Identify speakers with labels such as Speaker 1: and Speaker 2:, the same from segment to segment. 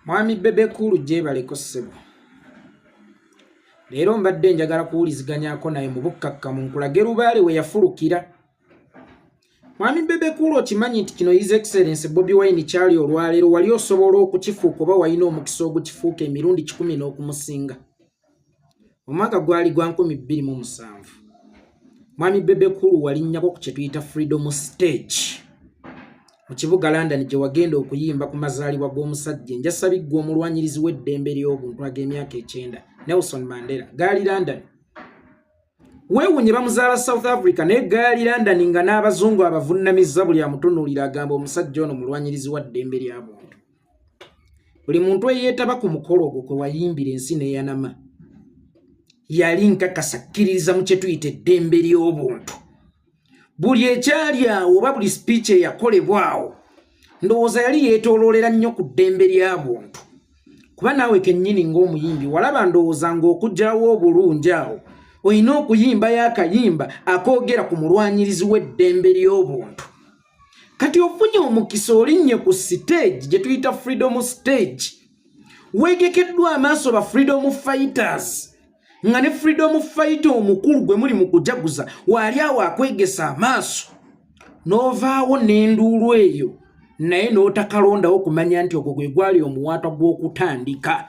Speaker 1: Mwami Bebe Cool jebaleko ssebo. Leero mbadde njagala kuwuliziganyako naye mu bukkakkamu nkulage Lubaale we yafulukira. Mwami Bebe Cool okimanyi nti kino His Excellency Bobi Wine kyali olwaleero wali osobola okukifuuka oba walina omukisa ogukifuuka emirundi 10 n'okumusinga. Omwaka gwali gwa 2007. Mwami Bebe Cool walinnyako ku kye tuyita Freedom Stage. Mu kibuga London gye wagenda okuyimba ku mazaalibwa g'omusajja njasabiggwa omulwanyirizi w'eddembe ly'obuntu ag'emyaka 9 Nelson Mandela gaali London. Weewunye bamuzaala South Africa naye gaali London nga n'abazungu abavunnamizza buli amutunuulira agamba omusajja ono mulwanyirizi wa ddembe ly'abuntu. Buli muntu eyeetaba ku mukolo ogwo kwe wayimbira ensi n'eyanama yali nkakasa akkiririza mu kye tuyita eddembe ly'obuntu. Buli ekyali awo oba buli speech eyakolebwawo ndowooza yali yeetooloolera nnyo ku ddembe ly'abuntu. Kuba naawe kennyini ng'omuyimbi walaba ndowooza ng'okugyawo obulungi awo olina okuyimbayo akayimba akoogera ku mulwanyirizi w'eddembe ly'obuntu. Kati ofunye omukisa olinnye ku stage gye tuyita Freedom Stage, weegekeddwa amaaso ba Freedom Fighters nga ne Freedom Fighter omukulu gwe muli mu kujaguza wali awo akwegesa amaaso n'ovaawo n'enduulu eyo naye n'otakalondawo kumanya nti ogwo gwe gwali omuwaatwa gw'okutandika.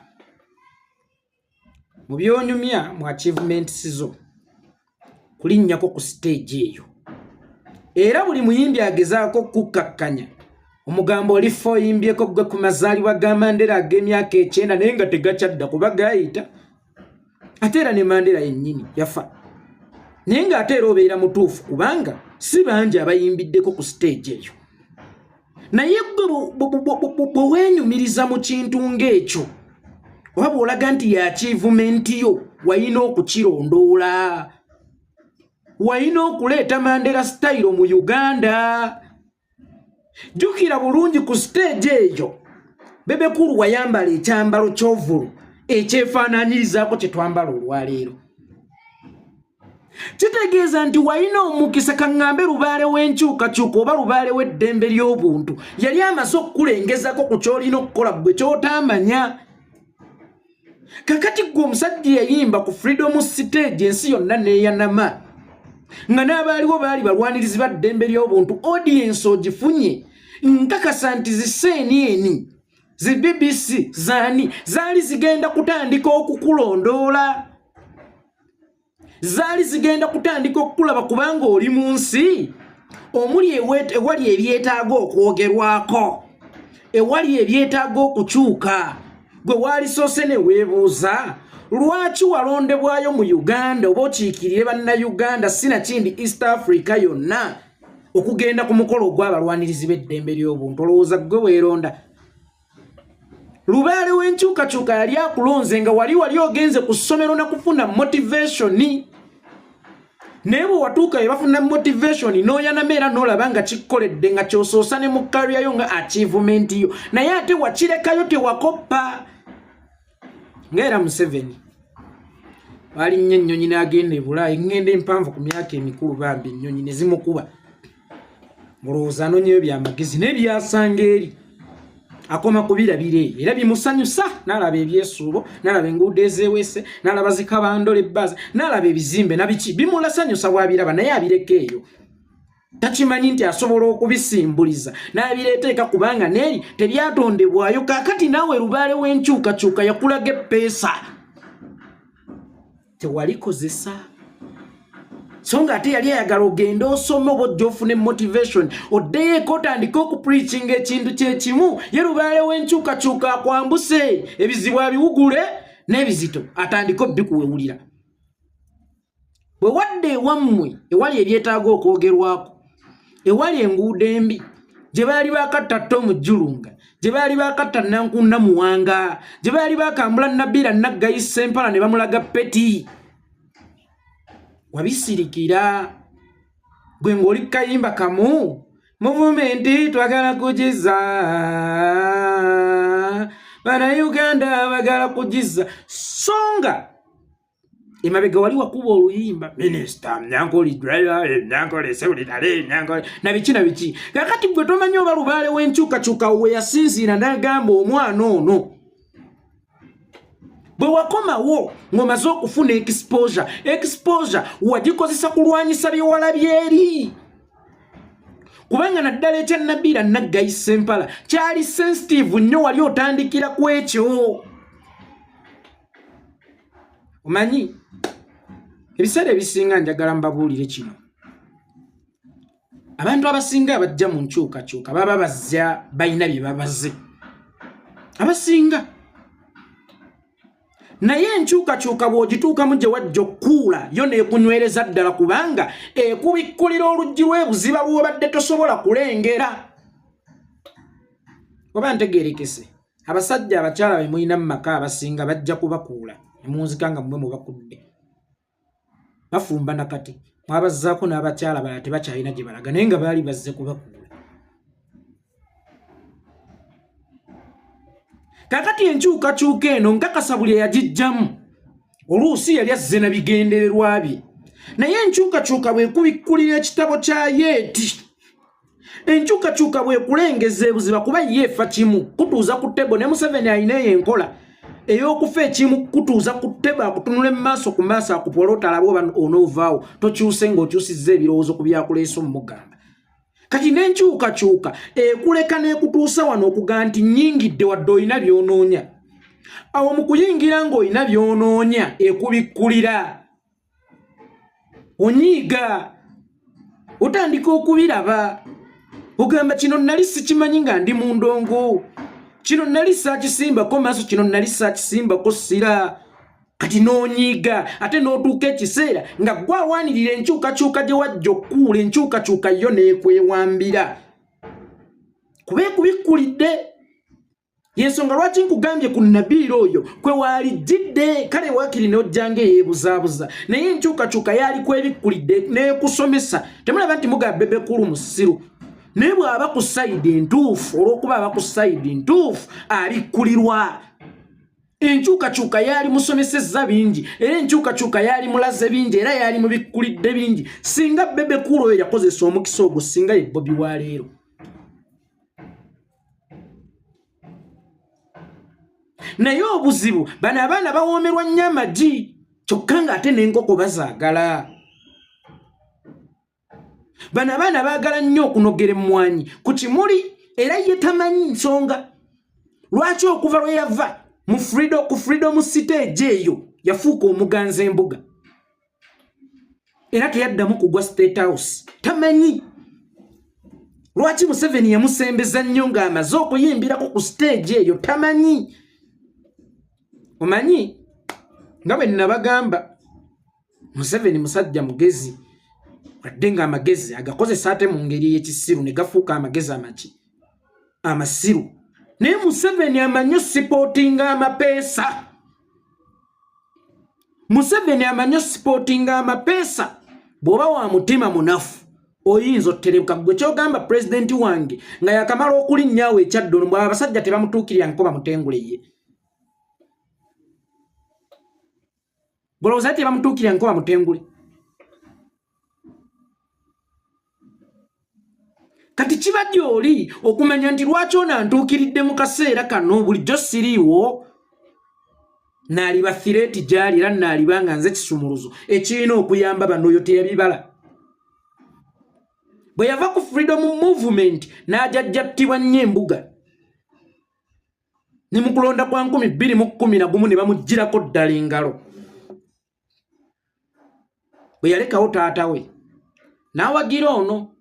Speaker 1: Mu byonyumya mu achievements zo kulinnyako ku stage eyo. Era buli muyimbi agezaako kukkakkanya omugambo olifo oyimbyeko gwe ku mazaalibwa ga Mandela ag'emyaka 9 naye nga tegakyadda kuba gaayita. Ate era ne Mandela yennyini yafa. Naye ng'ate era obeera mutuufu kubanga si bangi abayimbiddeko ku stage eyo. Naye bwe weenyumiriza mu kintu ng'ekyo oba bw'olaga nti ya achievement yo walina okukirondoola. Walina okuleeta Mandela style mu Uganda. Jjukira bulungi ku stage eyo Bebe Cool wayambala ekyambalo ky'ovulu ekyefaanaanyirizaako kye twambala olwaleero. Kitegeeza nti walina omukisa kaŋŋambe Lubaale w'enkyukakyuka oba Lubaale w'eddembe ly'obuntu yali amaze okukulengezako ku ky'olina okukola gwe ky'otamanya. Kakati gwe omusajja yayimba ku Freedom Stage ensi yonna n'eyanama nga n'abaaliwo baali balwanirizi ba ddembe ly'obuntu, audience ogifunye nkakasa nti ziseeni zi BBC zaani zaali zigenda kutandika okukulondoola. Zaali zigenda kutandika okukulaba kubanga oli mu nsi omuli ewali ebyetaaga okwogerwako, ewali ebyetaaga okukyuka. Gwe waalisoose ne weebuuza lwaki walondebwayo mu Uganda oba okiikirire bannayuganda sinakindi East Africa yonna okugenda ku mukolo gw'abalwanirizi b'eddembe ly'obuntu. Olowooza gwe weeronda Lubaale w'enkyukakyuka yali akulonze nga wali ogenze ku ssomero na kufuna motivation. Naye bwe watuuka we bafuna motivation n'oyanama era n'olaba nga kikkoledde nga ky'osoosa ne mu career yo nga achievement yo, naye ate wakirekayo tewakoppa. Ng'era Museveni wali nnyo ennyonyi n'agenda e Bulaayi ngenda empanvu ku myaka emikulu bambi ennyonyi ne zimukuba. Mulowooza anoonyeyo byamagezi naye byasanga eri akoma kubirabira eyo era bimusanyusa. N'alaba ebyesuubo, n'alaba enguudo ezeewese, n'alaba zikabandole ebbaza, n'alaba ebizimbe na biki bimulasanyusa bw'abiraba naye abireka eyo. Takimanyi nti asobola okubisimbuliza n'abireeta eka kubanga n'eri tebyatondebwayo. Kaakati naawe Lubaale w'enkyukakyuka yakulaga eppeesa tewalikozesa. So nga ate yali ayagala ogende osome oba ojja ofune motivation oddeyo eka otandike okupreachinga ekintu kyekimu. Ye Lubaale w'enkyukakyuka akwambuse ebizibu abiwugule n'ebizito atandike obbikuwewulira. Bwe wadde ewammwe ewali ebyetaaga okwogerwako, ewali enguudo embi gye baali bakatta Tom Jjulunga, gye baali bakatta Nankunda Muwanga, gye baali bakambula Nabila Naggayi Sempala ne bamulaga Peti, wabisirikira. Gwe ng'oli kayimba kamu movement twagala kugiza bana Uganda bagala kugiza songa emabega wali wakuba oluyimba Minister Nyankoli driver Nyankoli secretary Nyankoli na biki. Kakati gwe tomanyi oba Lubaale w'enkyukakyuka we yasinziira n'agamba omwana ono bwe wakomawo ng'omaze okufuna exposure wagikozesa kulwanyisa byewalabye eri kubanga naddala ekya Nabiira Naggayi Ssempala kyali sensitive nnyo wali otandikira ku ekyo omanyi ebiseera ebisinga njagala mbabuulire kino abantu abasinga abajja mu nkyukakyuka baba bazza balina bye babaze abasinga naye enkyukakyuka bw'ogituukamu gye wajja okkuula yo neekunywereza ddala kubanga ekubikkulira oluggi lw'ebuziba lw'obadde tosobola kulengera oba ntegeerekese abasajja abakyala be mulina mu maka abasinga bajja kubakuula ne munzika nga mmwe mubakudde bafumba nakati mwabazzaako n'abakyala balala tebakyalina gye balaga naye nga baali bazze kubakuula kakati enkyukakyuka eno nkakasa buli eyagijjamu oluusi yali azze na bigendererwa bye naye enkyukakyuka bwekubikkulira ekitabo kya Yeeti enkyukakyuka bwekulengeza ebuziba kuba yeefa kimu kutuuza ku ttebo ne Museveni alina eyo enkola ey'okufa ekimu kutuuza ku ttebo akutunula emmaaso ku maaso akupola otalabe oba onoovaawo tokyuse ng'okyusizza ebirowoozo ku byakuleese omugamba kati n'enkyukakyuka ekuleka n'ekutuusa wano okuga nti nnyingidde wadde olina by'onoonya awo mu kuyingira ng'olina by'onoonya ekubikkulira onyiiga otandika okubiraba ogamba kino nali sikimanyi nga ndi mu ndongo kino nali saakisimbako maaso kino nali saakisimbako ssira kati n'onyiiga ate n'otuuka ekiseera nga gwawaanirira enkyukakyuka gye wajja okkuula enkyukakyuka yo n'ekwewambira kuba ekubikkulidde yensonga lwaki nkugambye ku Nabiira oyo kwe waalijjidde kale waakiri n'ojjanga eyeebuzaabuza naye enkyukakyuka yaali kwebikkulidde n'ekusomesa temulaba nti muga Bebe Cool musiru naye bw'aba ku sayidi entuufu olw'okuba aba ku sayidi entuufu alikkulirwa enkyukakyuka yaali musomesezza bingi era enkyukakyuka yaali mulaze bingi era yaali mubikkulidde bingi singa Bebe Cool oyo yakozesa omukisa ogwo singa ye Bobi wa leero naye obuzibu bano abaana bawoomerwa nnyo amagi kyokka ng'ate n'enkoko bazaagala bano abaana baagala nnyo okunogera emmwanyi ku kimuli era ye tamanyi nsonga lwaki okuva lwe yava ku freedom stage eyo yafuuka omuganza embuga era teyaddamu kugwa State House tamanyi lwaki Museveni yamusembeza nnyo ng'amaze okuyimbirako ku stage eyo tamanyi omanyi nga bwe nabagamba Museveni musajja mugezi wadde nga amagezi agakozesa ate mu ngeri y'ekisiru ne gafuuka amagezi amasiru naye Museveni amanyi sipotinga amapeesa Museveni amanyi sipotinga amapeesa bw'oba wa mutima munafu oyinza oterebuka gwe kyogamba pulezidenti wange nga yakamala okulinnyawo ekyaddono mbwe abasajja tebamutuukirira nko bamutengule ye bolowooza tebamutuukirira nko bamutengule kati kiba gy'oli okumanya nti lwaki onantuukiridde mu kaseera kano bulijjo siriiwo naaliba threat gy'ali era naaliba nga nze kisumuluzo ekirina okuyamba bano oyo teyabibala bwe yava ku freedom movement n'ajajjattibwa nnyo embuga ne mu kulonda kwa 2011 ne bamugirako ddala engalo bwe yalekawo taata we n'awagira ono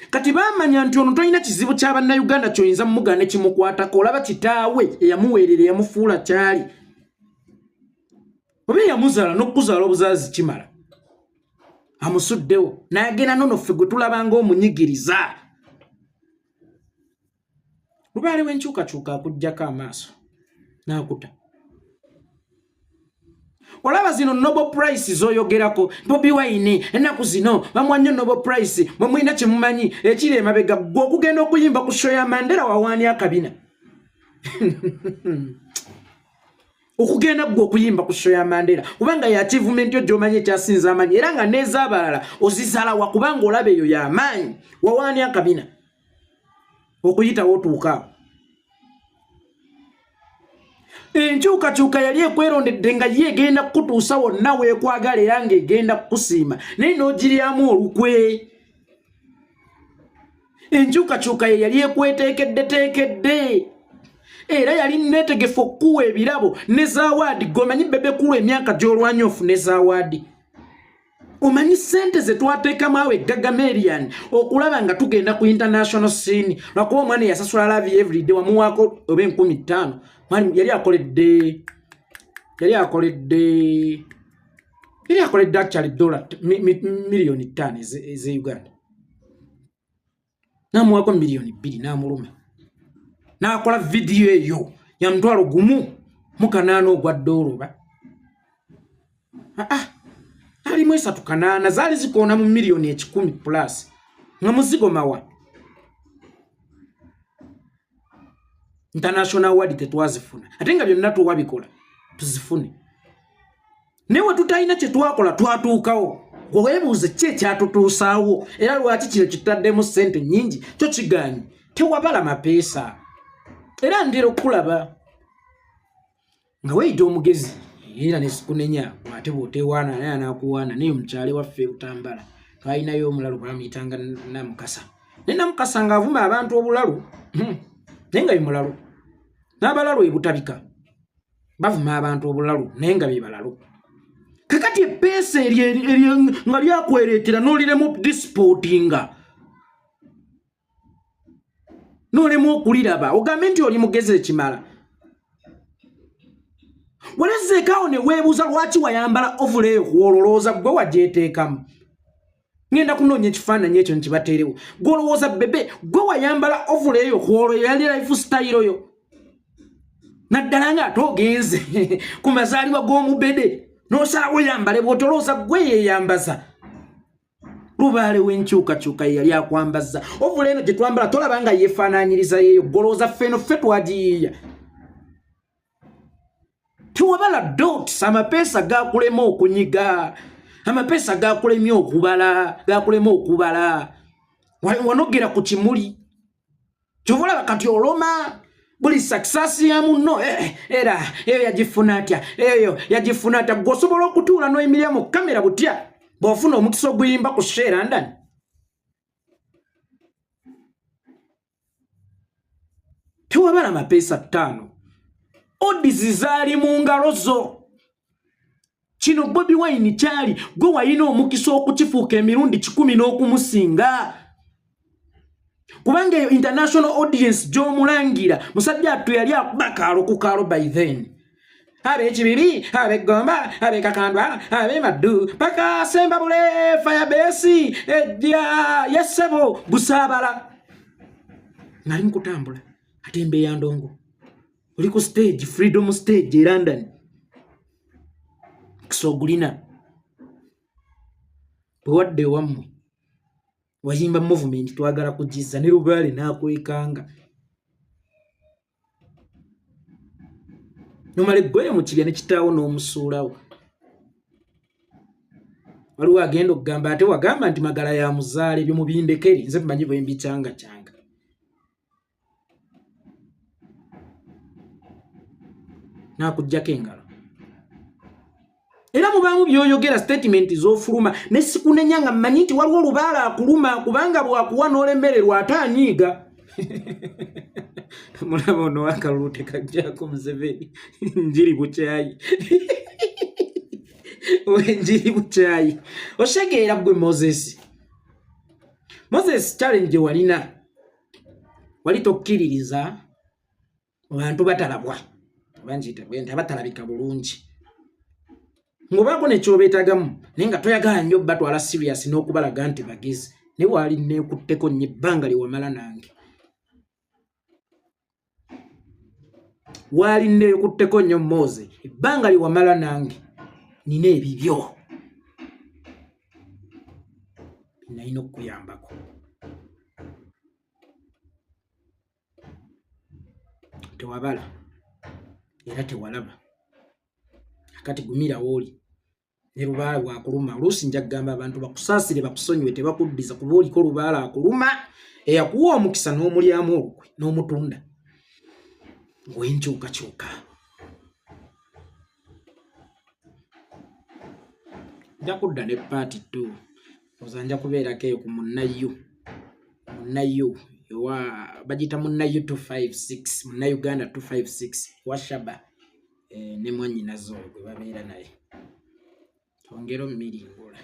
Speaker 1: kati baamanya nti ono tolina kizibu kya bannayuganda kyoyinza mumugaa ne kimukwatako olaba kitaawe eyamuweerera eyamufuula kyali oba eyamuzaala n'okuzaala obuzaazi kimala amusuddewo n'agenda nono ffe gwe tulabanga omunyigiriza lubaale w'enkyukakyuka akuggyako amaaso n'akuta olaba zino Nobel Prize zoyogerako Bobi Wine ennaku zino bamwa nnyo Nobel Prize mwe mulina kye mumanyi ekiri emabega gwe okugenda okuyimba ku show ya Mandela wawaani akabina okugenda gwe okuyimba ku show ya Mandela kubanga ya achievement yo gy'omanyi ekyasinza amanyi era nga n'ezaabalala ozizala wakubanga olaba eyo y'amaanyi wawaani akabina okuyitawo otuuka enkyukakyuka yali ekwerondedde nga yegenda kutuusa wonna weekwagala era ng'egenda kukusiima naye n'ogiryamu olukwe. Enkyukakyuka ye yali ekweteekeddeteekedde era yali neetegefu okukuwa ebirabo ne zaawaadi. Gomanyi Bebe Cool emyaka gy'olwanya ofune zaawaadi. Omanyi ssente ze twateekamu awo Gagamelian okulaba nga tugenda ku international scene lwakuba omwana yasasula lavi everyday wamuwaako oba 15,000. Mwani yali akoledde actually milioni 5 eze Uganda. Namuwaako milioni 2 namuluma. Nakola video eyo ya mtwalo gumu mukanaana ogwa $. Ali mwesa tukanaana zaali zikoona mu milioni 10 plus. Nga muzigo mawa. International award tetwazifuna. Ate nga byonna tuwabikola tuzifune. Newe tutayina kye twakola twatuukawo. Weebuuze ki ekyatutuusaawo era lwaki kino kitaddemu ssente nnyingi kyo kigaanyi tewabala mapeesa. Era ndira okulaba nga weyita omugezi era nesikunenya ate bw'oteewaana naye anaakuwaana naye omukyale waffe Butambala twalinayo omulalu bamuyitanga Namukasa. Ne Namukasa ng'avuma abantu obulalu naye nga bimulalu. N'abalalu ebutabika bavuma abantu obulalu naye nga bibalalu. Kakati epeesa nga lyakwereetera n'oliremu disportinga n'olemu okuliraba ogambe nti oli mugezi ekimala. Walezeekaawo ne weebuuza lwaki wayambala ovula eyo kuwololooza gwe wagyeteekamu. Ngenda kunoonya ekifaananyi ekyo nkibateerewo. Gwolowooza Bebe gwe wayambala ovula eyo kuwolo yali lifestyle oyo. Naddala nga ate ogenze ku mazaalibwa g'omubede n'osalawo yambale bw'otolooza gwe yeeyambaza. Lubaale w'enkyukakyuka ye yali akwambaza. Ovula eno gye twambala tolaba nga yeefaanaanyiriza yeeyo golooza ffeno ffe twagiyiiya. Tiwabala dots amapeesa gaakulema okunyiga. Amapeesa gaakulemye okubala. Wanogera ku kimuli. Kyovulaba kati oloma buli sakisasi ya munno era eyo yagifuna atya eyo yagifuna atya gwosobola okutuula n'oyimirira mu kamera butya bw'ofuna omukisa oguyimba ku share ndani. Tiwabala amapeesa 5 odizi zaali mu ngalo zo. Kino Bobi Wine kyali gwe wayina omukisa okukifuuka emirundi 10 n'okumusinga. Kubanga eyo international audience gy'omulangira musajja attu yali akuba kaalo ku kaalo by then. Abe Kibiri, abe Gomba, abe Kakandwa, abe Maddu, paka Sembabule, Firebase, ejja yesebo Busaabala. Nali nkutambula ate Mbeya Ndongo. Oli ku stage, Freedom Stage e London. Kisogulina. Bwadde wammwe. Wayimba movement twagala kujiza ne Lubaale n'akwekanga. Nomale gwe mu kibya ne kitaawo n'omusuulawo. Waliwo agenda okugamba ate wagamba nti magala ya muzaale byo mubindekeri nze mmanyi bwe mbikyanga kyanga. Nakujjako engalo. Era mubaamu byoyogera statement z'ofuluma ne sikunenya nga mmanyi nti waliwo Lubaale akuluma kubanga bwakuwa n'olemererwa ate anyiiga. Mulaba ono wakalulu tekajjako Museveni njiri bukyayi. Njiri bukyayi. Oshegeera gwe Moses. Moses challenge walina. Wali tokkiririza abantu batalabwa. Banjita bwenta batalabika bulungi. Ngobako ne kyobeetagamu naye nga toyagala nnyo batwala serious n'okubalaga nti bagezi ne waali neekutteko nnyo ebbanga liwamala nange. Waali neekutteko nnyo Mose ebbanga liwamala nange nina ebibyo nalina okukuyambako. Tewabala era tewalaba kati gumira woli ne Lubaale bwakuluma oluusi nja kugamba abantu bakusaasire bakusonyiwe tebakuddiza kuba oliko Lubaale akuluma eyakuwa omukisa n'omulyamu olukwe n'omutunda ng'enkyukakyuka nja kudda ne part 2 ozanja kubeerako eyo ku munnayu ewa bagita munnayu 256 munnayuganda 256 washaba ne mwanyinazo gwe babeera naye twongera omumiringula